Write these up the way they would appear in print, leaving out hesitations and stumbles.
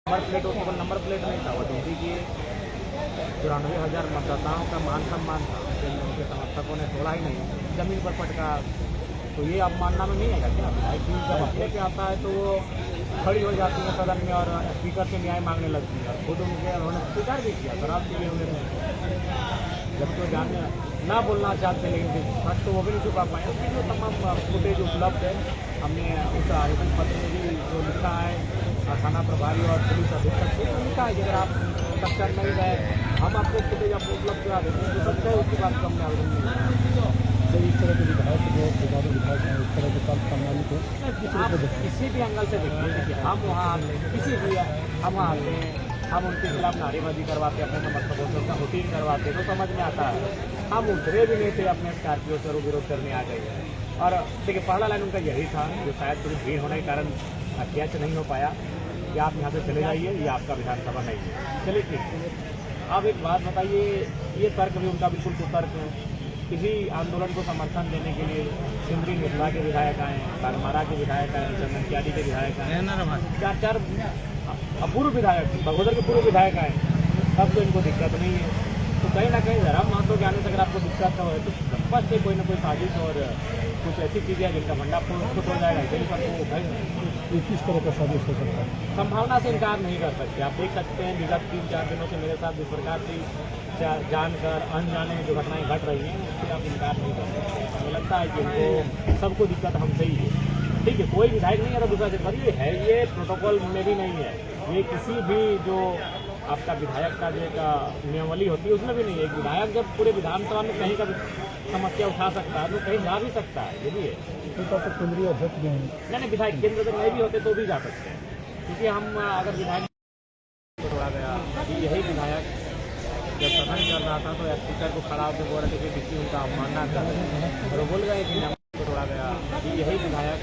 Number plate नहीं था, वो ड्यूटी की 94,000 मतदाताओं का मान सम्मान था, उनके समर्थकों ने तोड़ा ही नहीं, जमीन पर पटका। तो ये अवमानना में नहीं आएगा क्या? विधायक टीम जब अपने पे आता है तो वो खड़ी हो जाती है सदन में और स्पीकर से न्याय मांगने लगती है। खुद उन्होंने स्वीकार भी किया शराब पीए हुए थे, जबकि वो जानने ना बोलना चाहते, लेकिन सच तो वो भी नहीं छुपा पाए। उसकी जो तमाम फुटेज उपलब्ध है, हमने उस आवेदन पत्र में भी जो लिखा है थाना प्रभारी और पुलिस अधीक्षक से लिखा है कि अगर आप कक्षा नहीं गए हम आपको फुटेज आपको उपलब्ध करा देते हैं, जो सत्य है उसकी बात हमने आवेदन नहीं। तो इस तरह के विधायक जो विधायक हैं इस तरह के कल सम्मानित को किसी भी एंगल से देखिए, हम वहाँ किसी भी हम वहाँ आते हैं, हम उनके खिलाफ नारेबाजी करवाते, अपने समर्थकों से उनका हुटीन करवाते तो समझ में आता है। हम उतरे भी नहीं थे, अपने स्कॉर्पियो से विरोध करने आ गए। और देखिए पहला लाइन उनका यही था, जो शायद थोड़ी भीड़ होने के कारण कैच नहीं हो पाया कि आप यहाँ से चले जाइए, ये आपका विधानसभा नहीं है। चलिए ठीक। अब एक बात बताइए, ये तर्क भी उनका बिल्कुल कुतर्क है। किसी आंदोलन को समर्थन देने के लिए सिमरी मिथिला के विधायक आए, बागमारा के विधायक आए, चंदनकियाडी के विधायक आए, चार अपूर्व विधायक, बगोदर के पूर्व विधायक आए, तब तो इनको दिक्कत नहीं है। तो कहीं ना कहीं जरा महत्व के आने से अगर आपको दिक्कत हो तो स्पष्ट है कोई ना कोई साजिश और कुछ ऐसी चीज़ें हैं जिनका भंडा फुट हो जाएगा। इसलिए सबको किस तरह का साजिश हो सकता है, संभावना से इनकार नहीं कर सकते। आप देख सकते हैं विगत 3-4 दिनों से मेरे साथ जिस प्रकार से जानकर अनजाने जो घटनाएं घट रही हैं उससे आप इनकार नहीं कर सकते। हमें लगता है कि इनको सबको दिक्कत हमसे ही है। ठीक है, कोई विधायक नहीं है, दूसरा पर ये है, ये प्रोटोकॉल में भी नहीं है, ये किसी भी जो आपका विधायक का जो एक नियमावली होती है उसमें भी नहीं है। एक विधायक जब पूरे विधानसभा में कहीं का समस्या उठा सकता है तो कहीं जा भी सकता है, ये भी है। तो केंद्रीय अध्यक्ष भी हैं, नहीं विधायक केंद्र अगर नहीं भी होते तो भी जा सकते हैं, क्योंकि हम अगर विधायक को तोड़ा गया कि यही विधायक जब सदन चल रहा था तो स्पीकर को खड़ा होकर बोल रहे थे कि किसी उनका अवमानना कर रहे हैं, और वो बोल गए कि नंबर को तोड़ा गया कि यही विधायक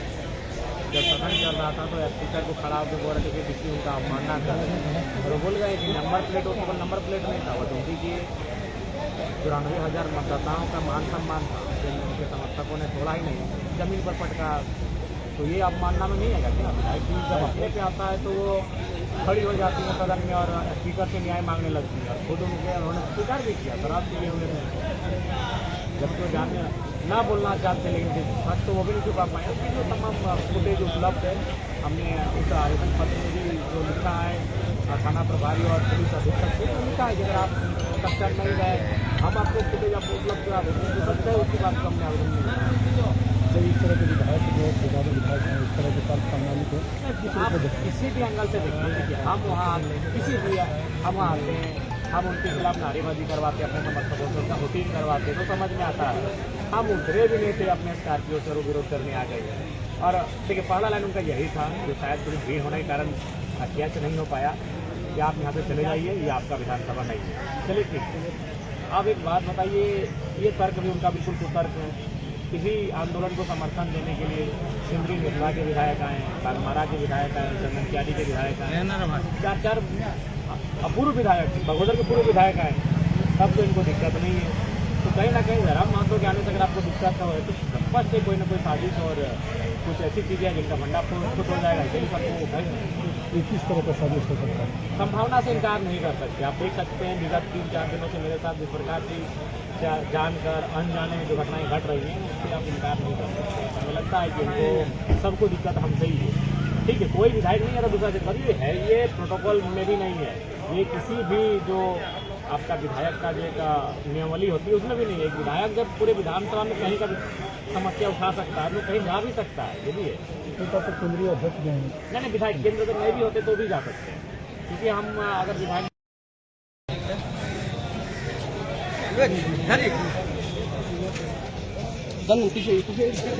जब सदन चल रहा था तो स्पीकर को खड़ा होकर बोल रहे थे कि किसी उनका अवमानना कर रहे हैं, और वो बोल गए कि नंबर प्लेट उसको नंबर प्लेट नहीं था, वो ड्यूटी की 94,000 मतदाताओं का मान सम्मान था, उनके समर्थकों ने तोड़ा ही नहीं, जमीन पर पटका। तो ये अवमानना में नहीं आएगा क्या? विधायक टीम जब अपने पे आता है तो वो खड़ी हो जाती है सदन में और स्पीकर से न्याय मांगने लगती है। खुद उन्होंने स्वीकार भी किया शराब पीए हुए थे, जबकि वो जानने ना बोलना चाहते, लेकिन सच तो वो भी नहीं छुपा पाए। उसकी जो तमाम फुटेज उपलब्ध है, हमने उस आवेदन पत्र में भी जो लिखा है थाना प्रभारी और पुलिस अधीक्षक से लिखा है कि अगर आप कक्षा नहीं गए हम आपको फुटेज आपको उपलब्ध करा देते हैं, जो सत्य है उसकी बात हमने आवेदन नहीं। तो इस तरह के विधायक जो विधायक हैं इस तरह के कल सम्मानित को किसी भी एंगल से देखिए, हम वहाँ किसी भी हम वहाँ आते हैं, हम उनके खिलाफ नारेबाजी करवाते, अपने समर्थकों से उनका हुटीन करवाते तो समझ में आता है। हम उतरे भी नहीं थे, अपने स्कॉर्पियो से विरोध करने आ गए। और देखिए पहला लाइन उनका यही था, जो शायद थोड़ी भीड़ होने के कारण कैच नहीं हो पाया कि आप यहाँ से चले जाइए, ये आपका विधानसभा नहीं है। चलिए ठीक। अब एक बात बताइए, ये तर्क भी उनका बिल्कुल कुतर्क है। किसी आंदोलन को समर्थन देने के लिए सिमरी मिथिला के विधायक आए, बागमारा के विधायक आए, चंदनकियाडी के विधायक आए, चार अपूर्व विधायक, बगोदर के पूर्व विधायक आए, तब तो इनको दिक्कत नहीं है। तो कहीं ना कहीं जरा महत्व के आने से अगर आपको दिक्कत हो तो स्पष्ट है कोई ना कोई साजिश और कुछ ऐसी चीज़ें हैं जिनका भंडा फुट हो जाएगा। इसलिए सबको किस तरह का साजिश हो सकता है, संभावना से इनकार नहीं कर सकते। आप देख सकते हैं विगत 3-4 दिनों से मेरे साथ जिस प्रकार की जानकर अनजाने जो घटनाएं घट रही हैं उससे आप इनकार नहीं कर सकते। हमें लगता है कि इनको सबको दिक्कत हमसे ही है। ठीक है, कोई विधायक नहीं है, दूसरा पर ये है, ये प्रोटोकॉल में भी नहीं है, ये किसी भी जो आपका विधायक का जो एक नियमावली होती है उसमें भी नहीं है। एक विधायक जब पूरे विधानसभा में कहीं का समस्या उठा सकता है तो कहीं जा भी सकता है, ये भी है। तो केंद्रीय अध्यक्ष भी हैं, नहीं विधायक केंद्र अगर नहीं भी होते तो भी जा सकते हैं, क्योंकि हम अगर विधायक पीछे से